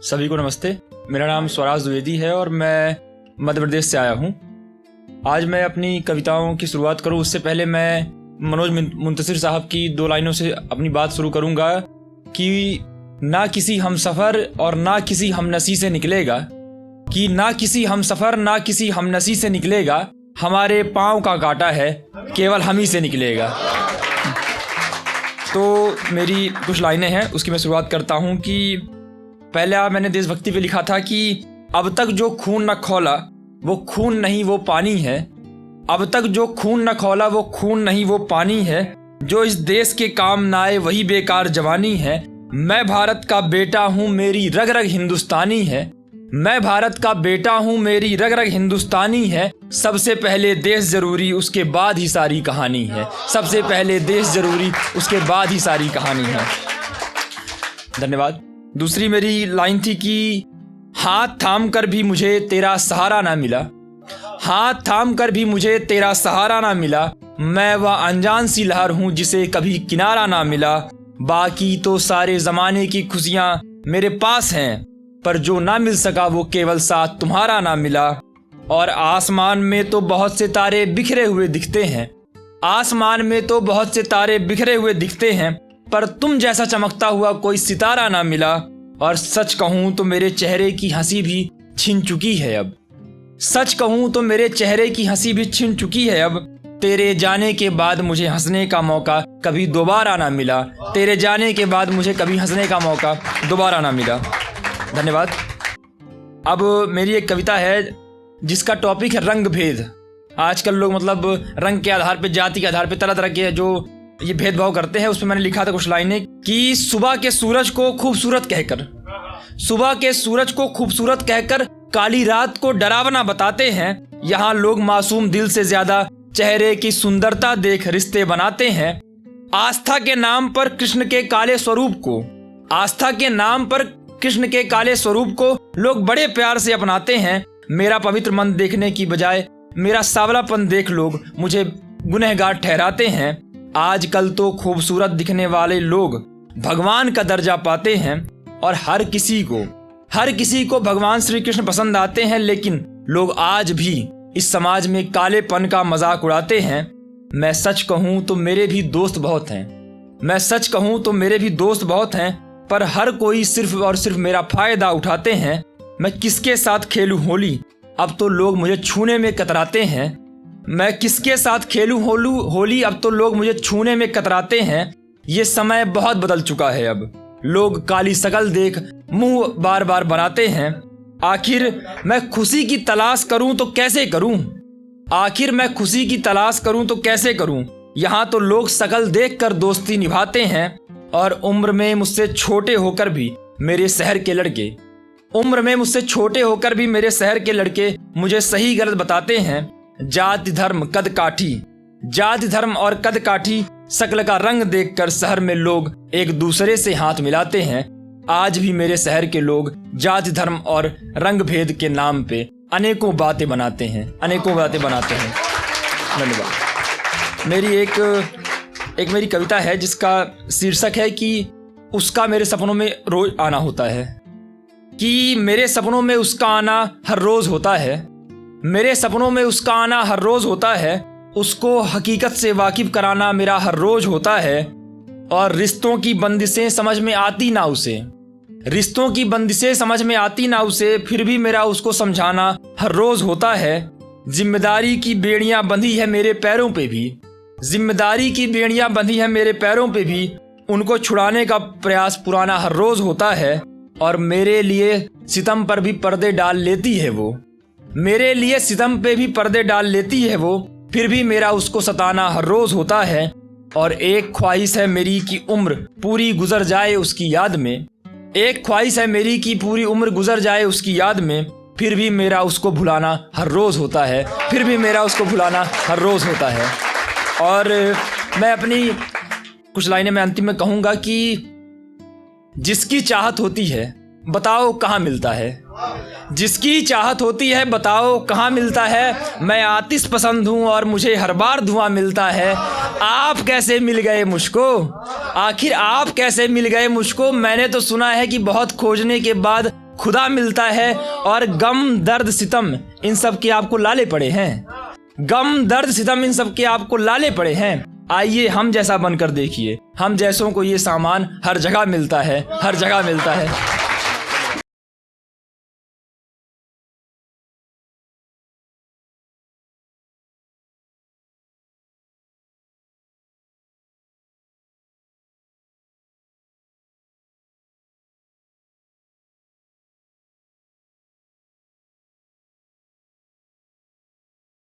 सभी को नमस्ते। मेरा नाम स्वराज द्विवेदी है और मैं मध्य प्रदेश से आया हूँ। आज मैं अपनी कविताओं की शुरुआत करूँ उससे पहले मैं मनोज मुंतशिर साहब की 2 लाइनों से अपनी बात शुरू करूँगा कि ना किसी हमसफ़र और ना किसी हमनसी से निकलेगा, कि ना किसी हमसफ़र ना किसी हमनसी से निकलेगा, हमारे पाँव का कांटा है केवल हम ही से निकलेगा। तो मेरी कुछ लाइनें हैं, उसकी मैं शुरुआत करता हूँ कि पहले मैंने देशभक्ति पे लिखा था कि अब तक जो खून न खौला वो खून नहीं वो पानी है, अब तक जो खून न खौला वो खून नहीं वो पानी है, जो इस देश के काम न आए वही बेकार जवानी है। मैं भारत का बेटा हूँ मेरी रग रग हिंदुस्तानी है, मैं भारत का बेटा हूँ मेरी रग रग हिंदुस्तानी है। सबसे पहले देश जरूरी उसके बाद ही सारी कहानी है, सबसे पहले देश जरूरी उसके बाद ही सारी कहानी है। धन्यवाद। दूसरी मेरी लाइन थी कि हाथ थाम कर भी मुझे तेरा सहारा ना मिला, हाथ थाम कर भी मुझे तेरा सहारा ना मिला, मैं वह अनजान सी लहर हूँ जिसे कभी किनारा ना मिला। बाकी तो सारे ज़माने की खुशियाँ मेरे पास हैं, पर जो ना मिल सका वो केवल साथ तुम्हारा ना मिला। और आसमान में तो बहुत से तारे बिखरे हुए दिखते हैं, आसमान में तो बहुत से तारे बिखरे हुए दिखते हैं, पर तुम जैसा चमकता हुआ कोई सितारा ना मिला। और सच कहूँ तो मेरे चेहरे की हंसी भी छिन चुकी है अब, सच कहूँ तो मेरे चेहरे की हंसी भी छिन चुकी है अब। तेरे जाने के बाद मुझे हंसने का मौका कभी दोबारा ना मिला, तेरे जाने के बाद मुझे कभी हंसने का मौका दोबारा ना मिला। धन्यवाद। अब मेरी एक कविता है जिसका टॉपिक है रंग भेद। आजकल लोग मतलब रंग के आधार पे, जाति के आधार पे तरह तरह के जो ये भेदभाव करते हैं। उसमें मैंने लिखा था कुछ लाइनें कि सुबह के सूरज को खूबसूरत कहकर, सुबह के सूरज को खूबसूरत कहकर काली रात को डरावना बताते हैं। यहाँ लोग मासूम दिल से ज्यादा चेहरे की सुंदरता देख रिश्ते बनाते हैं। आस्था के नाम पर कृष्ण के काले स्वरूप को, आस्था के नाम पर कृष्ण के काले स्वरूप को लोग बड़े प्यार से अपनाते हैं। मेरा पवित्र मन देखने की बजाय मेरा सावलापन देख लोग मुझे गुनहगार ठहराते हैं। आजकल तो खूबसूरत दिखने वाले लोग भगवान का दर्जा पाते हैं और हर किसी को भगवान श्री कृष्ण पसंद आते हैं, लेकिन लोग आज भी इस समाज में कालेपन का मजाक उड़ाते हैं। मैं सच कहूँ तो मेरे भी दोस्त बहुत हैं, मैं सच कहूँ तो मेरे भी दोस्त बहुत हैं, पर हर कोई सिर्फ और सिर्फ मेरा फायदा उठाते हैं। मैं किसके साथ खेलूं होली अब तो लोग मुझे छूने में कतराते हैं, मैं किसके साथ खेलूं होली अब तो लोग मुझे छूने में कतराते हैं। ये समय बहुत बदल चुका है, अब लोग काली शकल देख मुंह बार बार बनाते हैं। आखिर मैं खुशी की तलाश करूं तो कैसे करूं, आखिर मैं खुशी की तलाश करूं तो कैसे करूं। यहाँ तो लोग शकल देख कर दोस्ती निभाते हैं और उम्र में मुझसे छोटे होकर भी मेरे शहर के लड़के, उम्र में मुझसे छोटे होकर भी मेरे शहर के लड़के मुझे सही गलत बताते हैं। जाति धर्म कद काठी, जाति धर्म और कद काठी शक्ल का रंग देखकर शहर में लोग एक दूसरे से हाथ मिलाते हैं। आज भी मेरे शहर के लोग जाति धर्म और रंग भेद के नाम पे अनेकों बातें बनाते हैं, अनेकों बातें बनाते हैं। धन्यवाद। मेरी एक मेरी कविता है जिसका शीर्षक है कि उसका मेरे सपनों में रोज आना होता है, कि मेरे सपनों में उसका आना हर रोज होता है, मेरे सपनों में उसका आना हर रोज होता है। उसको हकीकत से वाकिफ कराना मेरा हर रोज होता है। और रिश्तों की बंदिशें समझ में आती ना उसे, रिश्तों की बंदिशें समझ में आती ना उसे, फिर भी मेरा उसको समझाना हर रोज होता है। जिम्मेदारी की बेड़ियां बंधी है मेरे पैरों पे भी, जिम्मेदारी की बेड़ियां बंधी है मेरे पैरों पे भी, उनको छुड़ाने का प्रयास पुराना हर रोज होता है। और मेरे लिए सितम पर भी पर्दे डाल लेती है वो, मेरे लिए सितम पे भी पर्दे डाल लेती है वो, फिर भी मेरा उसको सताना हर रोज होता है। और एक ख्वाहिश है मेरी कि उम्र पूरी गुजर जाए उसकी याद में, एक ख्वाहिश है मेरी कि पूरी उम्र गुजर जाए उसकी याद में, फिर भी मेरा उसको भुलाना हर रोज होता है, फिर भी मेरा उसको भुलाना हर रोज होता है। और मैं अपनी कुछ लाइनें मैं अंतिम में कहूँगा कि जिसकी चाहत होती है बताओ कहाँ मिलता है, जिसकी चाहत होती है बताओ कहाँ मिलता है। मैं आतिश पसंद हूँ और मुझे हर बार धुआं मिलता है। आप कैसे मिल गए मुझको, आखिर आप कैसे मिल गए मुझको। मैंने तो सुना है कि बहुत खोजने के बाद खुदा मिलता है और गम दर्द सितम इन सब के आपको लाले पड़े हैं। गम दर्द सितम इन सब के आपको लाले पड़े हैं। आइए हम जैसा बनकर देखिए, हम जैसों को ये सामान हर जगह मिलता है, हर जगह मिलता है।